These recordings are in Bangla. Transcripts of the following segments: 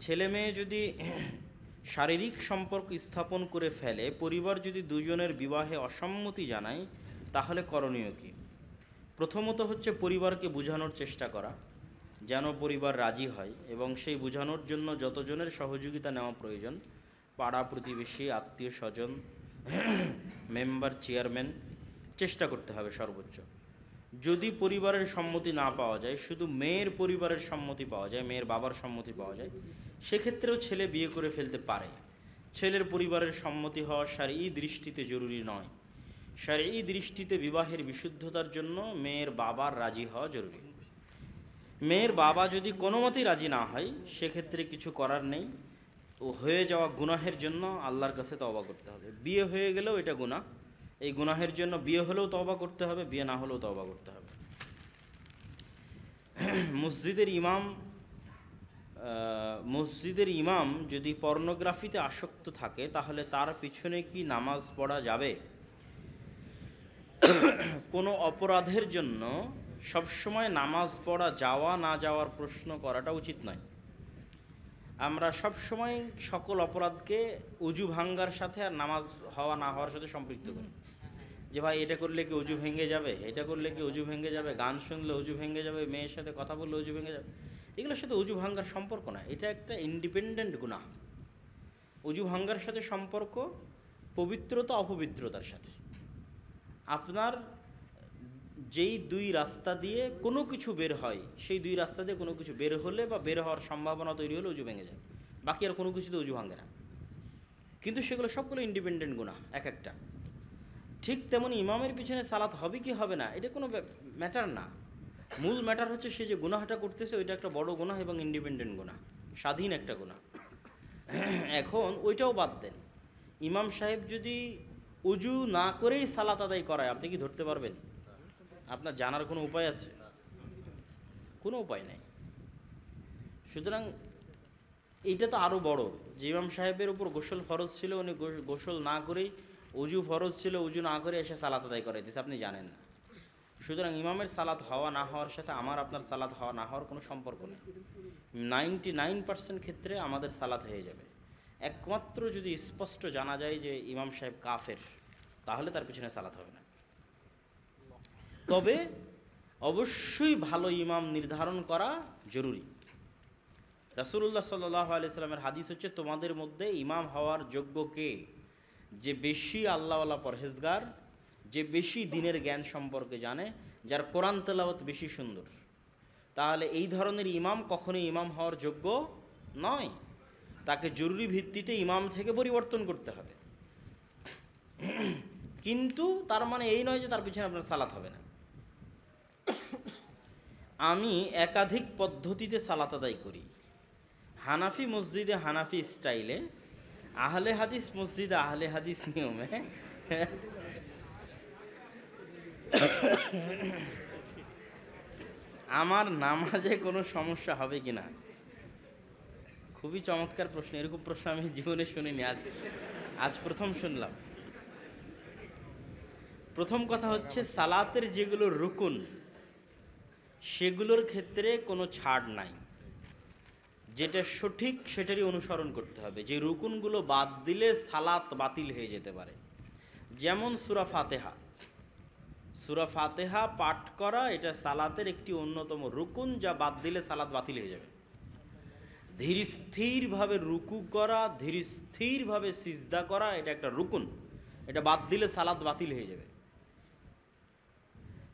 ছেলে মেয়ে যদি শারীরিক সম্পর্ক স্থাপন করে ফেলে, পরিবার যদি দুজনের বিবাহে অসম্মতি জানায়, তাহলে করণীয় কী? প্রথমত হচ্ছে পরিবারকে বোঝানোর চেষ্টা করা, যেন পরিবার রাজি হয়, এবং সেই বোঝানোর জন্য যতজনের সহযোগিতা নেওয়া প্রয়োজন, পাড়া প্রতিবেশী, আত্মীয় স্বজন, মেম্বার, চেয়ারম্যান, চেষ্টা করতে হবে সর্বোচ্চ। যদি পরিবারের সম্মতি না পাওয়া যায়, শুধু মেয়ের পরিবারের সম্মতি পাওয়া যায়, মেয়ের বাবার সম্মতি পাওয়া যায়, সেক্ষেত্রেও ছেলে বিয়ে করে ফেলতে পারে। ছেলের পরিবারের সম্মতি হওয়া শারঈ দৃষ্টিতে জরুরি নয়। শারঈ দৃষ্টিতে বিবাহের বিশুদ্ধতার জন্য মেয়ের বাবার রাজি হওয়া জরুরি। মেয়ের বাবা যদি কোনো মতেই রাজি না হয়, সেক্ষেত্রে কিছু করার নেই। ও হয়ে যাওয়া গুনাহের জন্য আল্লাহর কাছে তওবা করতে হবে। বিয়ে হয়ে গেলেও এটা গুনাহ, এই গুনাহের জন্য বিয়ে হলেও তওবা করতে হবে, বিয়ে না হলেও তওবা করতে হবে। মসজিদের ইমাম যদি পর্নোগ্রাফিতে আসক্ত থাকে, তাহলে তার পিছনে কি নামাজ পড়া যাবে? কোনো অপরাধের জন্য সবসময় নামাজ পড়া যাওয়া না যাওয়ার প্রশ্ন করাটা উচিত নয়। আমরা সবসময় সকল অপরাধকে অজু ভাঙ্গার সাথে আর নামাজ হওয়া না হওয়ার সাথে সম্পৃক্ত করি, যে ভাই এটা করলে কি অজু ভেঙে যাবে, এটা করলে কি অজু ভেঙে যাবে, গান শুনলে অজু ভেঙে যাবে, মেয়ের সাথে কথা বললে অজু ভেঙে যাবে। এগুলোর সাথে অজু ভাঙ্গার সম্পর্ক না, এটা একটা ইন্ডিপেন্ডেন্ট গুনাহ। অজু ভাঙ্গার সাথে সম্পর্ক পবিত্রতা অপবিত্রতার সাথে। আপনার যেই দুই রাস্তা দিয়ে কোনো কিছু বের হয়, সেই দুই রাস্তা দিয়ে কোনো কিছু বের হলে বা বের হওয়ার সম্ভাবনা তৈরি হলে অজু ভেঙে যায়, বাকি আর কোনো কিছুতে অজু ভাঙে না। কিন্তু সেগুলো সবগুলো ইন্ডিপেন্ডেন্ট গুনাহ এক একটা। ঠিক তেমনি ইমামের পিছনে সালাত হবে কি হবে না, এটা কোনো ম্যাটার না। মূল ম্যাটার হচ্ছে সে যে গুনাহটা করতেছে ওইটা একটা বড় গুনাহ এবং ইন্ডিপেন্ডেন্ট গুনাহ, স্বাধীন একটা গুনাহ। এখন ওইটাও বাদ দেন, ইমাম সাহেব যদি অজু না করেই সালাত আদায় করায়, আপনি কি ধরতে পারবেন? আপনার জানার কোনো উপায় আছে? কোনো উপায় নেই। সুতরাং এইটা তো আরও বড়, যে ইমাম সাহেবের উপর গোসল ফরজ ছিল, উনি গোসল না করেই, অজু ফরজ ছিল, অজু না করে এসে সালাত আদায় করাইতেছে, আপনি জানেন না। সুতরাং ইমামের সালাত হওয়া না হওয়ার সাথে আমার আপনার সালাত হওয়া না হওয়ার কোনো সম্পর্ক নেই। 99% ক্ষেত্রে আমাদের সালাত হয়ে যাবে। একমাত্র যদি স্পষ্ট জানা যায় যে ইমাম সাহেব কাফের, তাহলে তার পিছনে সালাত হবে না। তবে অবশ্যই ভালো ইমাম নির্ধারণ করা জরুরি। রাসূলুল্লাহ সাল্লাল্লাহু আলাইহি সাল্লামের হাদিস হচ্ছে, তোমাদের মধ্যে ইমাম হওয়ার যোগ্য কে? যে বেশি আল্লাহওয়ালা পরহেজগার, যে বেশি দ্বীনের জ্ঞান সম্পর্কে জানে, যার কোরআন তেলাওয়াত বেশি সুন্দর। তাহলে এই ধরনের ইমাম কখনোই ইমাম হওয়ার যোগ্য নয়, তাকে জরুরি ভিত্তিতে ইমাম থেকে পরিবর্তন করতে হবে। কিন্তু তার মানে এই নয় যে তার পিছনে আপনার সালাত হবে না। আমি একাধিক পদ্ধতিতে সালাত আদায় করি। হানাফি মসজিদে হানাফি স্টাইলে, আহলে হাদিস মসজিদে আহলে হাদিস নিয়মে। আমার নামাজে কোনো সমস্যা হবে কিনা? খুবই চমৎকার প্রশ্ন। এরকম প্রশ্ন আমি জীবনে শুনিনি, আজ প্রথম শুনলাম। প্রথম কথা হচ্ছে, সালাতের যেগুলো রুকুন, সেগুলোর ক্ষেত্রে কোনো ছাড় নাই। যেটা সঠিক সেটারই অনুসরণ করতে হবে। যে রুকুনগুলো বাদ দিলে সালাত বাতিল হয়ে যেতে পারে, যেমন সূরা ফাতিহা। সূরা ফাতিহা পাঠ করা এটা সালাতের একটি অন্যতম রুকুন, যা বাদ দিলে সালাত বাতিল হয়ে যাবে। ধীর স্থিরভাবে রুকু করা, ধীর স্থিরভাবে সিজদা করা, এটা একটা রুকুন, এটা বাদ দিলে সালাত বাতিল হয়ে যাবে।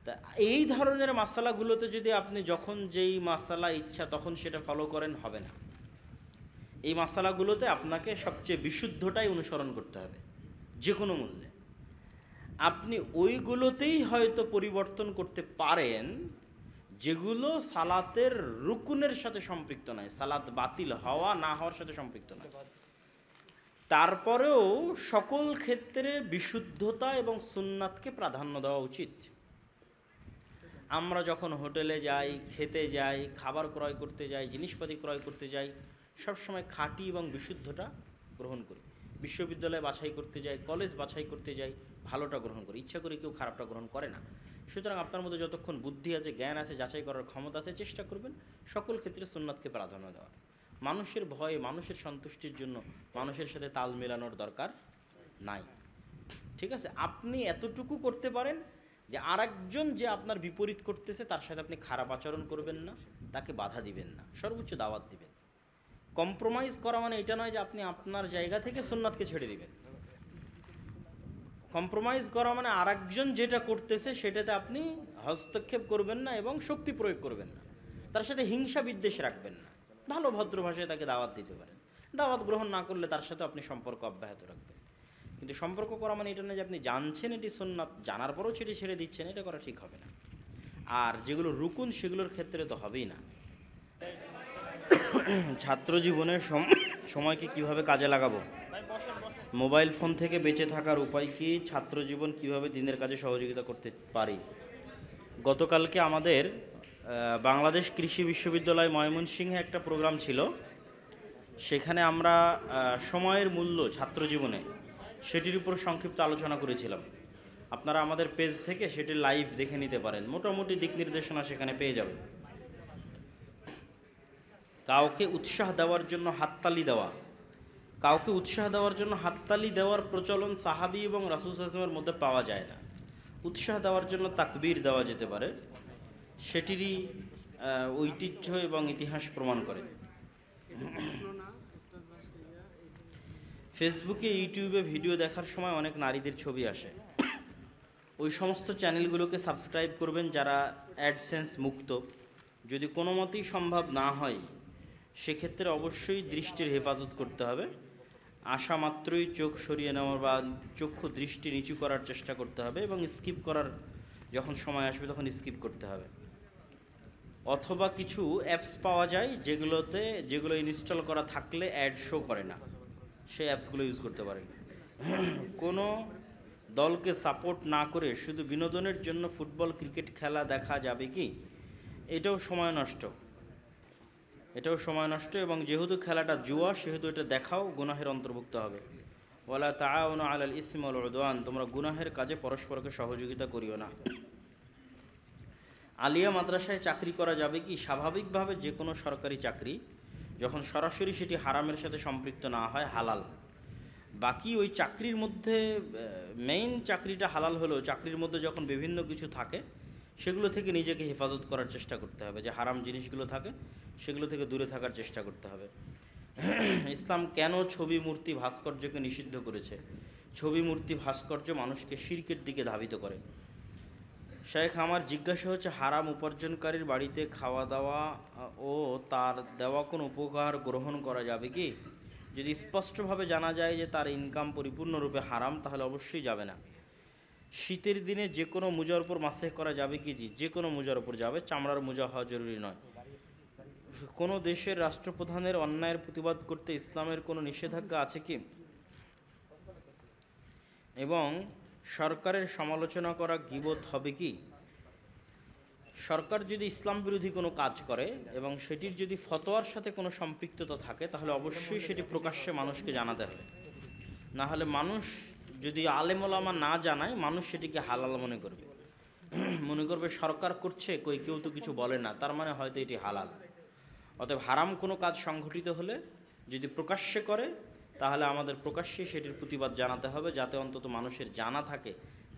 তা এই ধরনের মাসালাগুলোতে যদি আপনি যখন যেই মাসালা ইচ্ছা তখন সেটা ফলো করেন, হবে না। এই মাসালাগুলোতে আপনাকে সবচেয়ে বিশুদ্ধটাই অনুসরণ করতে হবে যে কোনো মূল্যে। আপনি ওইগুলোতেই হয়তো পরিবর্তন করতে পারেন যেগুলো সালাতের রুকুনের সাথে সম্পৃক্ত নয়, সালাত বাতিল হওয়া না হওয়ার সাথে সম্পৃক্ত নয়। তারপরেও সকল ক্ষেত্রে বিশুদ্ধতা এবং সুন্নাতকে প্রাধান্য দেওয়া উচিত। আমরা যখন হোটেলে যাই, খেতে যাই, খাবার ক্রয় করতে যাই, জিনিসপাতি ক্রয় করতে যাই, সবসময় খাঁটি এবং বিশুদ্ধটা গ্রহণ করি। বিশ্ববিদ্যালয় বাছাই করতে যাই, কলেজ বাছাই করতে যাই, ভালোটা গ্রহণ করি। ইচ্ছা করে কেউ খারাপটা গ্রহণ করে না। সুতরাং আপনার মধ্যে যতক্ষণ বুদ্ধি আছে, জ্ঞান আছে, যাচাই করার ক্ষমতা আছে, চেষ্টা করবেন সকল ক্ষেত্রে সুন্নাতকে প্রাধান্য দেওয়া। মানুষের ভয়ে, মানুষের সন্তুষ্টির জন্য মানুষের সাথে তাল মেলানোর দরকার নাই। ঠিক আছে, আপনি এতটুকু করতে পারেন যে আরেকজন যে আপনার বিপরীত করতেছে তার সাথে আপনি খারাপ আচরণ করবেন না, তাকে বাধা দিবেন না, সর্বোচ্চ দাওয়াত দিবেন। কম্প্রোমাইজ করা মানে এটা নয় যে আপনি আপনার জায়গা থেকে সুন্নাতকে ছেড়ে দিবেন। কম্প্রোমাইজ করা মানে আরেকজন যেটা করতেছে সেটাতে আপনি হস্তক্ষেপ করবেন না এবং শক্তি প্রয়োগ করবেন না, তার সাথে হিংসা বিদ্বেষ রাখবেন না, ভালো ভদ্র ভাষায় তাকে দাওয়াত দিতে পারেন। দাওয়াত গ্রহণ না করলে তার সাথে আপনি সম্পর্ক অব্যাহত রাখবেন। কিন্তু সম্পর্ক করা মানে এটা নয় যে আপনি জানছেন এটি সুন্নাত, জানার পরেও সেটি ছেড়ে দিচ্ছেন, এটা করা ঠিক হবে না। আর যেগুলো রুকুন সেগুলোর ক্ষেত্রে তো হবেই না। ছাত্র জীবনের সময়কে কিভাবে কাজে লাগাবো? মোবাইল ফোন থেকে বেঁচে থাকার উপায় কি? ছাত্র জীবন কিভাবে দিনের কাজে সহযোগিতা করতে পারি? গতকালকে আমাদের বাংলাদেশ কৃষি বিশ্ববিদ্যালয় ময়মনসিংহে একটা প্রোগ্রাম ছিল, সেখানে আমরা সময়ের মূল্য ছাত্র জীবনে সেটির উপর সংক্ষিপ্ত আলোচনা করেছিলাম। আপনারা আমাদের পেজ থেকে সেটি লাইভ দেখে নিতে পারেন, মোটামুটি দিক নির্দেশনা সেখানে পেয়ে যাবেন। কাউকে উৎসাহ দেওয়ার জন্য হাততালি দেওয়া, কাউকে উৎসাহ দেওয়ার জন্য হাততালি দেওয়ার প্রচলন সাহাবী এবং রাসূল সাল্লাল্লাহু আলাইহি ওয়াসাল্লামের মধ্যে পাওয়া যায় না। উৎসাহ দেওয়ার জন্য তাকবীর দেওয়া যেতে পারে, সেটিরই ঐতিহ্য এবং ইতিহাস প্রমাণ করে। ফেসবুকে, ইউটিউবে ভিডিও দেখার সময় অনেক নারীদের ছবি আসে, ওই সমস্ত চ্যানেলগুলোকে সাবস্ক্রাইব করবেন যারা অ্যাডসেন্স মুক্ত। যদি কোনো মতেই সম্ভব না হয় সেক্ষেত্রে অবশ্যই দৃষ্টির হেফাজত করতে হবে। আসা মাত্রই চোখ সরিয়ে নেওয়ার বা চক্ষু দৃষ্টি নিচু করার চেষ্টা করতে হবে এবং স্কিপ করার যখন সময় আসবে তখন স্কিপ করতে হবে। অথবা কিছু অ্যাপস পাওয়া যায় যেগুলো ইনস্টল করা থাকলে অ্যাড শো করে না, সেই অ্যাপসগুলো ইউজ করতে পারেন। কোনো দলকে সাপোর্ট না করে শুধু বিনোদনের জন্য ফুটবল ক্রিকেট খেলা দেখা যাবে কি? এটাও সময় নষ্ট এবং যেহেতু খেলাটা জুয়া সেহেতু এটা দেখাও গুনাহের অন্তর্ভুক্ত হবে। ওয়ালা তাআউনু আলাল ইসমি ওয়াল উদওয়ান, তোমরা গুনাহের কাজে পরস্পরকে সহযোগিতা করিও না। আলিয়া মাদ্রাসায় চাকরি করা যাবে কি? স্বাভাবিকভাবে যে কোনো সরকারি চাকরি যখন সরাসরি সেটি হারামের সাথে সম্পৃক্ত না হয় হালাল। বাকি ওই চাকরির মধ্যে মেইন চাকরিটা হালাল হলেও চাকরির মধ্যে যখন বিভিন্ন কিছু থাকে সেগুলো থেকে নিজেকে হেফাজত করার চেষ্টা করতে হবে, যে হারাম জিনিসগুলো থাকে সেগুলো থেকে দূরে থাকার চেষ্টা করতে হবে। ইসলাম কেন ছবি, মূর্তি, ভাস্কর্যকে নিষিদ্ধ করেছে? ছবি, মূর্তি, ভাস্কর্য মানুষকে শিরকের দিকে ধাবিত করে। শেখ, আমার জিজ্ঞাসা হচ্ছে, হারাম উপার্জনকারীর বাড়িতে খাওয়া দাওয়া ও তার দেওয়া কোনো উপহার গ্রহণ করা যাবে কি? যদি স্পষ্টভাবে জানা যায় যে তার ইনকাম পরিপূর্ণরূপে হারাম তাহলে অবশ্যই যাবে না। শীতের দিনে যে কোনো মোজার উপর মাসেহ করা যাবে কি? জি, যে কোনো মোজার উপর যাবে, চামড়ার মোজা হওয়া জরুরি নয়। কোনো দেশের রাষ্ট্রপ্রধানের অন্যায়ের প্রতিবাদ করতে ইসলামের কোনো নিষেধাজ্ঞা আছে কি? এবং সরকারের সমালোচনা করা গীবত হবে কি? সরকার যদি ইসলাম বিরোধী কোনো কাজ করে এবং সেটির যদি ফতোয়ার সাথে কোনো সম্পৃক্ততা থাকে তাহলে অবশ্যই সেটি প্রকাশ্যে মানুষকে জানাতে হবে। না হলে মানুষ যদি আলেম ওলামা না জানায়, মানুষ সেটিকে হালাল মনে করবে সরকার করছে, কেউ তো কিছু বলে না, তার মানে হয়তো এটি হালাল। অতএব হারাম কোনো কাজ সংঘটিত হলে যদি প্রকাশ্যে করে তাহলে আমাদের প্রকাশ্যে সেটির প্রতিবাদ জানাতে হবে, যাতে অন্তত মানুষের জানা থাকে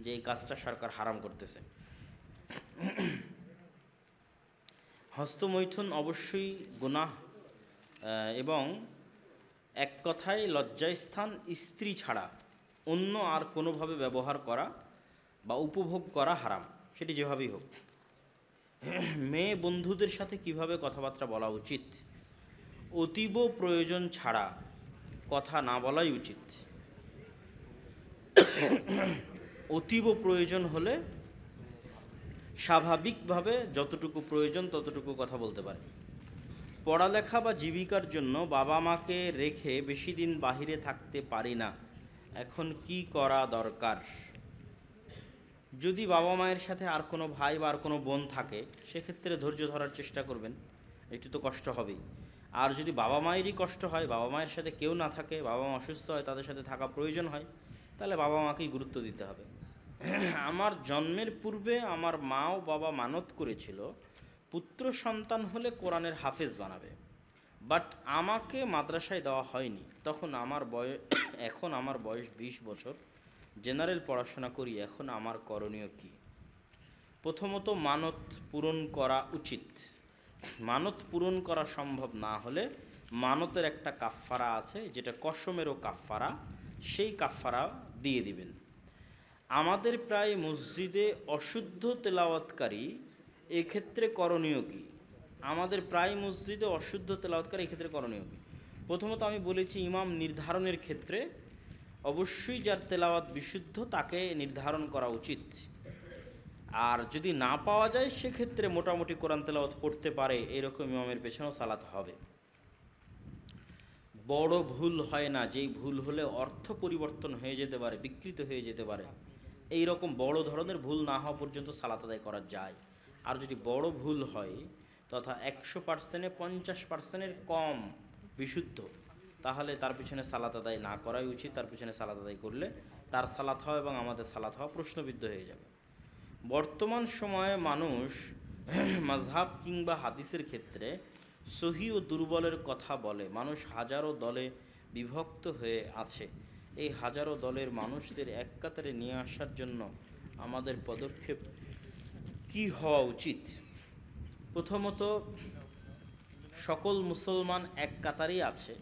যে এই কাজটা সরকার হারাম করতেছে। হস্তমৈথুন অবশ্যই গুনাহ এবং এক কথায় লজ্জাস্থান। স্ত্রী ছাড়া অন্য আর কোনোভাবে ব্যবহার করা বা উপভোগ করা হারাম, সেটি যেভাবেই হোক। মেয়ে বন্ধুদের সাথে কিভাবে কথাবার্তা বলা উচিত? অতীব প্রয়োজন ছাড়া কথা না বলাই উচিত। অতীব প্রয়োজন হলে স্বাভাবিকভাবে যতটুকু প্রয়োজন ততটুকু কথা বলতে পারে। পড়ালেখা বা জীবিকার জন্য বাবা মাকে রেখে বেশি দিন বাহিরে থাকতে পারি না, এখন কি করা দরকার? যদি বাবা মায়ের সাথে আর কোনো ভাই বা আর কোনো বোন থাকে সেক্ষেত্রে ধৈর্য ধরার চেষ্টা করবেন, একটু তো কষ্ট হবেই। আর যদি বাবা মায়েরই কষ্ট হয়, বাবা মায়ের সাথে কেউ না থাকে, বাবা মা অসুস্থ হয়, তাদের সাথে থাকা প্রয়োজন হয়, তাহলে বাবা মাকেই গুরুত্ব দিতে হবে। আমার জন্মের পূর্বে আমার মা ও বাবা মানত করেছিল পুত্র সন্তান হলে কোরআনের হাফেজ বানাবে। বাট আমাকে মাদ্রাসায় দেওয়া হয়নি, তখন আমার বয়স এখন আমার বয়স 20 বছর, জেনারেল পড়াশোনা করি, এখন আমার করণীয় কি? প্রথমত মানত পূরণ করা উচিত। মানত পূরণ করা সম্ভব না হলে মানতের একটা কাফফারা আছে, যেটা কসমেরও কাফফারা, সেই কাফফারা দিয়ে দিবেন। আমাদের প্রায় মসজিদে অশুদ্ধ তেলাওয়াতকারী, এক্ষেত্রে করণীয় কি? আমাদের প্রায় মসজিদে অশুদ্ধ তেলাওয়াতকারী, এক্ষেত্রে করণীয় কি? প্রথমত আমি বলেছি ইমাম নির্ধারণের ক্ষেত্রে অবশ্যই যার তেলাওয়াত বিশুদ্ধ তাকে নির্ধারণ করা উচিত। আর যদি না পাওয়া যায় সেক্ষেত্রে মোটামুটি কোরআন তেলাওয়াত পড়তে পারে এরকম ইমামের পেছনেও সালাত হবে। বড় ভুল হয় না, যেই ভুল হলে অর্থ পরিবর্তন হয়ে যেতে পারে, বিকৃত হয়ে যেতে পারে, এই রকম বড় ধরনের ভুল না হওয়া পর্যন্ত সালাত আদায় করা যায়। আর যদি বড় ভুল হয় তথা 100%-এ 50%-এর কম বিশুদ্ধ, তাহলে তার পিছনে সালাত আদায় না করাই উচিত। তার পিছনে সালাত আদায় করলে তার সালাত হওয়া এবং আমাদের সালাত হওয়া প্রশ্নবিদ্ধ হয়ে যাবে। বর্তমান সময়ে মানুষ মাযহাব কিংবা হাদিসের ক্ষেত্রে সহি ও দুর্বলের কথা বলে। মানুষ হাজারো দলে বিভক্ত হয়ে আছে। এই হাজারো দলের মানুষদের এক কাতারে নিয়ে আসার জন্য আমাদের পদক্ষেপ কি হওয়া উচিত? প্রথমত, সকল মুসলমান এক কাতারেই আছে,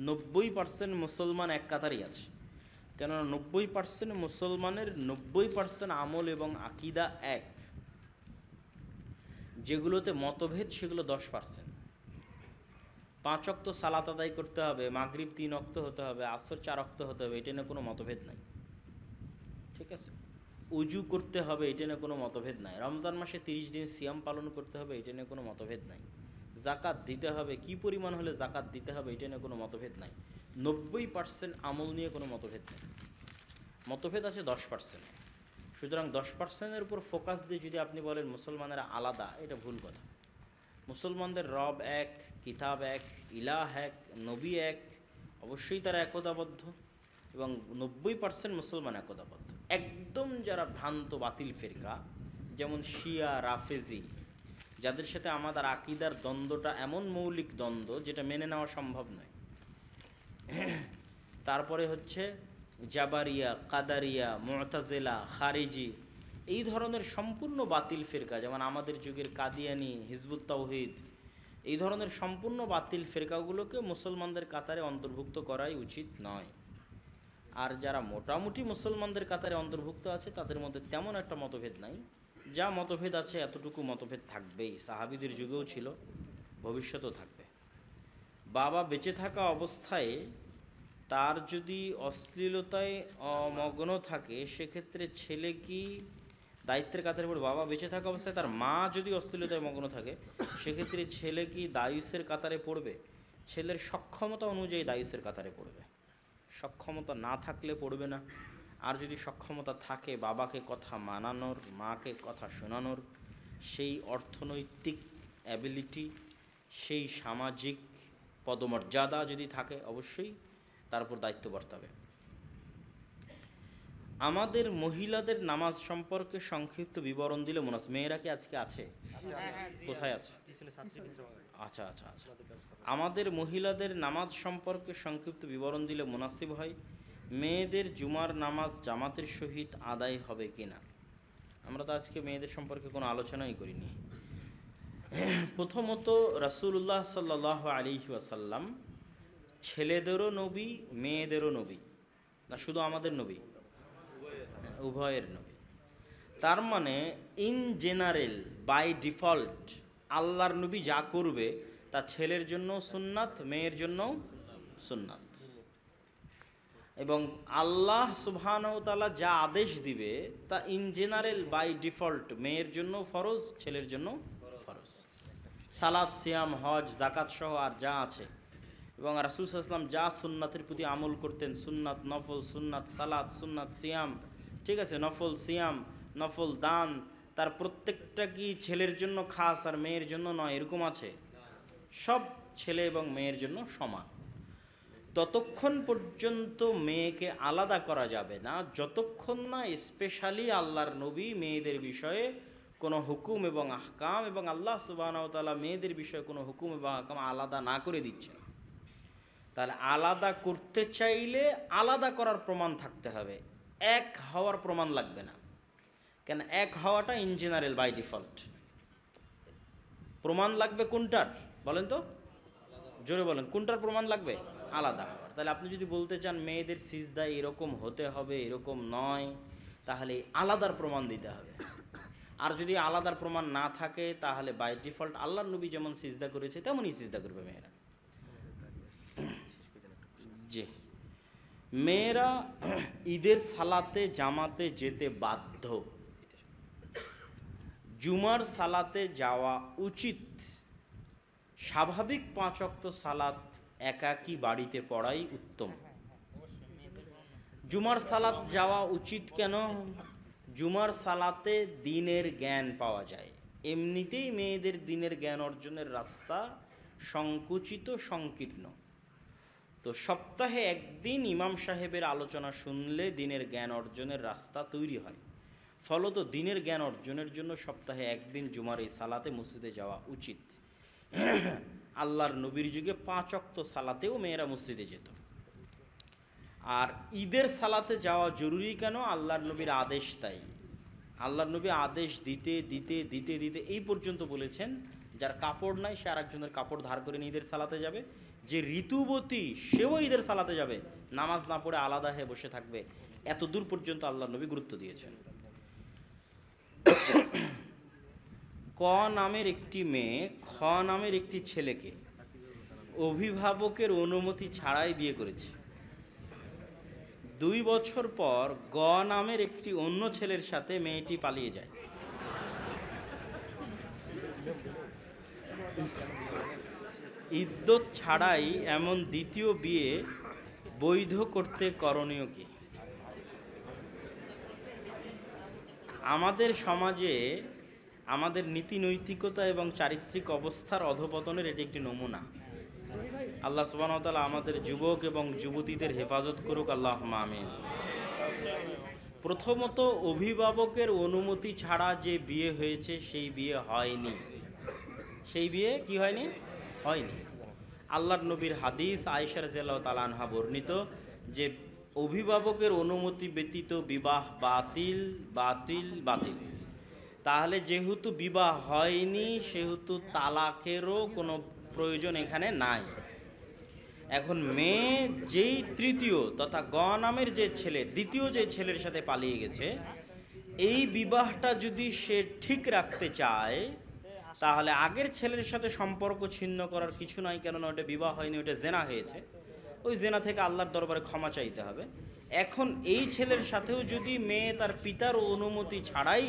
90% মুসলমান এক কাতারেই আছে। কেননা 90% মুসলমানের 90% আমল এবং আকিদা এক। যেগুলোতে মতভেদ সেগুলো 10%। 5 ওয়াক্ত সালাত আদায় করতে হবে, মাগরিব 3 ওয়াক্ত হতে হবে, আসর 4 ওয়াক্ত হতে হবে, এটা নিয়ে কোনো মতভেদ নাই। ঠিক আছে? উজু করতে হবে, এটা নিয়ে কোনো মতভেদ নাই। রমজান মাসে 30 দিন সিয়াম পালন করতে হবে, এটা নিয়ে কোনো মতভেদ নাই। জাকাত দিতে হবে, কি পরিমাণ হলে জাকাত দিতে হবে, এটা নিয়ে কোনো মতভেদ নাই। 90% আমল নিয়ে কোনো মতভেদ নেই। মতভেদ আছে 10%। সুতরাং 10%-এর উপর ফোকাস দিয়ে যদি আপনি বলেন মুসলমানেরা আলাদা, এটা ভুল কথা। মুসলমানদের রব এক, কিতাব এক, ইলাহ এক, নবী এক, অবশ্যই তারা একতাবদ্ধ এবং 90% মুসলমান একতাবদ্ধ। একদম যারা ভ্রান্ত বাতিল ফিরকা, যেমন শিয়া, রাফেজি, যাদের সাথে আমাদের আকিদার দ্বন্দ্বটা এমন মৌলিক দ্বন্দ্ব যেটা মেনে নেওয়া সম্ভব নয়। তারপরে হচ্ছে জাবারিয়া, কাদারিয়া, মুতাজিলা, খারিজি, এই ধরনের সম্পূর্ণ বাতিল ফিরকা, যেমন আমাদের যুগের কাদিয়ানি, হিজবুত তাওহীদ, এই ধরনের সম্পূর্ণ বাতিল ফিরকাগুলোকে মুসলমানদের কাতারে অন্তর্ভুক্ত করাই উচিত নয়। আর যারা মোটামুটি মুসলমানদের কাতারে অন্তর্ভুক্ত আছে তাদের মধ্যে তেমন একটা মতভেদ নাই। যা মতভেদ আছে এতটুকু মতভেদ থাকবেই, সাহাবীদের যুগেও ছিল, ভবিষ্যতেও থাকবে। বাবা বেঁচে থাকা অবস্থায় তার যদি অশ্লীলতায় মগ্ন থাকে, সেক্ষেত্রে ছেলে কি দায়িত্বের কাতারে পড়বে? বাবা বেঁচে থাকা অবস্থায় তার মা যদি অশ্লীলতায় মগ্ন থাকে, সেক্ষেত্রে ছেলে কি দায়ুসের কাতারে পড়বে? ছেলের সক্ষমতা অনুযায়ী দায়ুসের কাতারে পড়বে। সক্ষমতা না থাকলে পড়বে না। আর যদি সক্ষমতা থাকে, বাবাকে কথা মানানোর, মাকে কথা শোনানোর, সেই অর্থনৈতিক অ্যাবিলিটি, সেই সামাজিক পদমর্যাদা যদি থাকে, অবশ্যই তার উপর দায়িত্ব বর্তাবে। আমাদের মহিলাদের নামাজ সম্পর্কে সংক্ষিপ্ত বিবরণ দিলে মনে হয়। মেয়েরা কি আজকে আছে? কোথায় আছে? আচ্ছা আচ্ছা আচ্ছা। আমাদের মহিলাদের নামাজ সম্পর্কে সংক্ষিপ্ত বিবরণ দিলে মুনাসিব হয়। মেয়েদের জুমার নামাজ জামাতের সহিত আদায় হবে কিনা? আমরা তো আজকে মেয়েদের সম্পর্কে কোনো আলোচনাই করিনি। প্রথমত, রাসূলুল্লাহ সাল্লাল্লাহু আলাইহি ওয়াসাল্লাম ছেলেদেরও নবী, মেয়েদেরও নবী, না শুধু আমাদের নবী? উভয়ের নবী। তার মানে ইন জেনারেল, বাই ডিফল্ট, আল্লাহর নবী যা করবে তা ছেলের জন্য সুন্নাত, মেয়ের জন্য সুন্নাত। এবং আল্লাহ সুবহানাহু ওয়া তাআলা যা আদেশ দিবে তা ইন জেনারেল বাই ডিফল্ট মেয়ের জন্য ফরজ, ছেলের জন্য ফরজ। সালাত, সিয়াম, হজ, যাকাত সহ আর যা আছে, এবং রাসূল সাল্লাল্লাহু আলাইহি ওয়াসাল্লাম যা সুন্নাতের প্রতি আমল করতেন, সুন্নাত, নফল, সুন্নাত সালাত, সুন্নাত সিয়াম, ঠিক আছে, নফল সিয়াম, নফল দান, তার প্রত্যেকটা কি ছেলের জন্য খাস আর মেয়ের জন্য নয়, এরকম আছে? সব ছেলে এবং মেয়ের জন্য সমান। ততক্ষণ পর্যন্ত মেয়েকে আলাদা করা যাবে না যতক্ষণ না স্পেশালি আল্লাহর নবী মেয়েদের বিষয়ে কোনো হুকুম এবং আহকাম এবং আল্লাহ সুবহানাহু ওয়া তাআলা মেয়েদের বিষয়ে কোনো হুকুম এবং আহকাম আলাদা না করে দিচ্ছেন, তাহলে আলাদা করতে চাইলে আলাদা করার প্রমাণ থাকতে হবে, এক হওয়ার প্রমাণ লাগবে না। কেন এক হওয়াটা ইন জেনারেল বাই ডিফল্ট। প্রমাণ লাগবে কোনটার বলেন তো, জোরে বলেন, কোনটার প্রমাণ লাগবে? আলাদা হওয়ার। তাহলে আপনি যদি বলতে চান মেয়েদের সিজদা এরকম হতে হবে, এরকম নয়, তাহলে আলাদার প্রমাণ দিতে হবে। আর যদি আলাদার প্রমাণ না থাকে তাহলে বাই ডিফল্ট আল্লাহর নবী যেমন সিজদা করেছে তেমনই সিজদা করবে মেয়েরা। জি, মেয়েরা ঈদের সালাতে জামাতে যেতে বাধ্য, জুমার সালাতে যাওয়া উচিত। স্বাভাবিক 5 ওয়াক্ত সালাত একাকী বাড়িতে পড়াই উত্তম। জুমার সালাত যাওয়া উচিত কেন? জুমার সালাতে দিনের জ্ঞান পাওয়া যায়। এমনিতেই মেয়েদের দিনের জ্ঞান অর্জনের রাস্তা সংকুচিত, সংকীর্ণ। তো সপ্তাহে একদিন ইমাম সাহেবের আলোচনা শুনলে দিনের জ্ঞান অর্জনের রাস্তা তৈরি হয়। ফলত দিনের জ্ঞান অর্জনের জন্য সপ্তাহে একদিন জুমার এই সালাতে মসজিদে যাওয়া উচিত। আল্লাহর নবীর যুগে 5 ওয়াক্ত সালাতেও মেয়েরা মসজিদে যেত। আর ঈদের সালাতে যাওয়া জরুরি কেন? আল্লাহর নবীর আদেশ তাই। আল্লাহর নবী আদেশ দিতে দিতে দিতে দিতে এই পর্যন্ত বলেছেন, যার কাপড় নাই সে আরেকজনের কাপড় ধার করে নিয়ে ঈদের সালাতে যাবে, যে ঋতুবতী সেও ঈদের সালাতে যাবে, নামাজ না পড়ে আলাদা হয়ে বসে থাকবে। এত দূর পর্যন্ত আল্লাহর নবী গুরুত্ব দিয়েছেন। ক নামের একটি মেয়ে খ নামের একটি ছেলেকে অভিভাবকের অনুমতি ছাড়াই বিয়ে করেছে। 2 বছর পর গ নামের একটি অন্য ছেলের সাথে মেয়েটি পালিয়ে যায়। ইদ্যত ছাড়াই এমন দ্বিতীয় বিয়ে বৈধ করতে করণীয় কি? আমাদের সমাজে আমাদের নীতি নৈতিকতা এবং চারিত্রিক অবস্থার অধপতনের এটি একটি নমুনা। আল্লাহ সুবহানাহু ওয়া তাআলা আমাদের যুবক এবং যুবতীদের হেফাজত করুক, আল্লাহুম্মা আমিন। প্রথমত, অভিভাবকের অনুমতি ছাড়া যে বিয়ে হয়েছে সেই বিয়ে হয়নি। সেই বিয়ে কি হয়নি? হয়নি। আল্লাহর নবীর হাদিস, আয়েশা রাদিয়াল্লাহু তাআলা আনহা বর্ণিত, যে অভিভাবকের অনুমতি ব্যতীত বিবাহ বাতিল বাতিল বাতিল। তাহলে যেহেতু বিবাহ হয়নি সেহেতু তালাকেরও কোনো প্রয়োজন এখানে নাই। এখন মেয়ে যেই তৃতীয় তথা গ নামের যে ছেলে, দ্বিতীয় যে ছেলের সাথে পালিয়ে গেছে, এই বিবাহটা যদি সে ঠিক রাখতে চায় তাহলে আগের ছেলের সাথে সম্পর্ক ছিন্ন করার কিছু নাই, কেননা ওটা বিবাহ হয়নি, ওটা জেনা হয়েছে। ওই জেনা থেকে আল্লাহর দরবারে ক্ষমা চাইতে হবে। এখন এই ছেলের সাথেও যদি মেয়ে তার পিতার অনুমতি ছাড়াই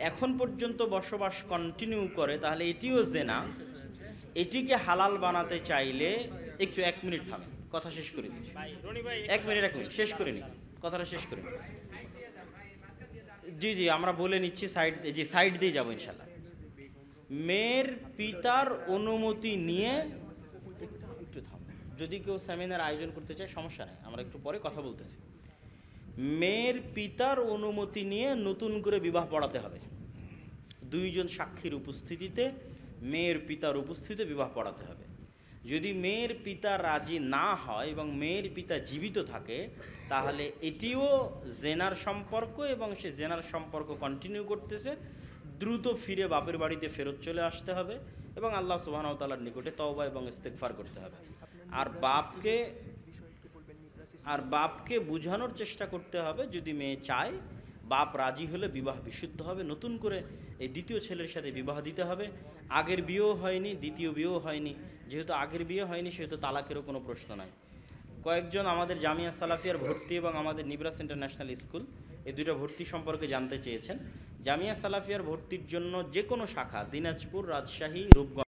এখন পর্যন্ত বসবাস কন্টিনিউ করে তাহলে এটিও জেনা। এটিকে হালাল বানাতে চাইলে একটু 1 মিনিট থামেন, কথা শেষ করে দিচ্ছি। 1 মিনিট শেষ করে নি, কথাটা শেষ করে নি। জি জি, আমরা বলে নিচ্ছি, সাইড দিয়ে যাবো ইনশাল্লাহ। মেয়ের পিতার অনুমতি নিয়ে একটু থামুন। যদি কেউ সেমিনার আয়োজন করতে চায় সমস্যা নেই, আমরা একটু পরে কথা বলতেছি। মেয়ের পিতার অনুমতি নিয়ে নতুন করে বিবাহ পড়াতে হবে। 2 জন সাক্ষীর উপস্থিতিতে, মেয়ের পিতার উপস্থিতিতে বিবাহ পড়াতে হবে। যদি মেয়ের পিতা রাজি না হয় এবং মেয়ের পিতা জীবিত থাকে তাহলে এটিও জেনার সম্পর্ক এবং সে জেনার সম্পর্ক কন্টিনিউ করতেছে। দ্রুত ফিরে বাপের বাড়িতে ফেরত চলে আসতে হবে এবং আল্লাহ সুবহানাহু ওয়া তাআলার নিকটে তওবা এবং ইস্তেগফার করতে হবে। আর বাপকে বুঝানোর চেষ্টা করতে হবে, যদি মেয়ে চায়, বাপ রাজি হলে বিবাহ বিশুদ্ধ হবে। নতুন করে এই দ্বিতীয় ছেলের সাথে বিবাহ দিতে হবে। আগের বিয়েও হয়নি, দ্বিতীয় বিয়েও হয়নি। যেহেতু আগের বিয়ে হয়নি সেহেতু তালাকেরও কোনো প্রশ্ন নাই। কয়েকজন আমাদের জামিয়া সালাফিয়ার ভর্তি এবং আমাদের নিবরাস ইন্টারন্যাশনাল স্কুল, এই 2টা ভর্তি সম্পর্কে জানতে চেয়েছেন। জামিয়া সালাফিয়ার ভর্তির জন্য যে কোনো শাখা, দিনাজপুর, রাজশাহী, রূপগঞ্জ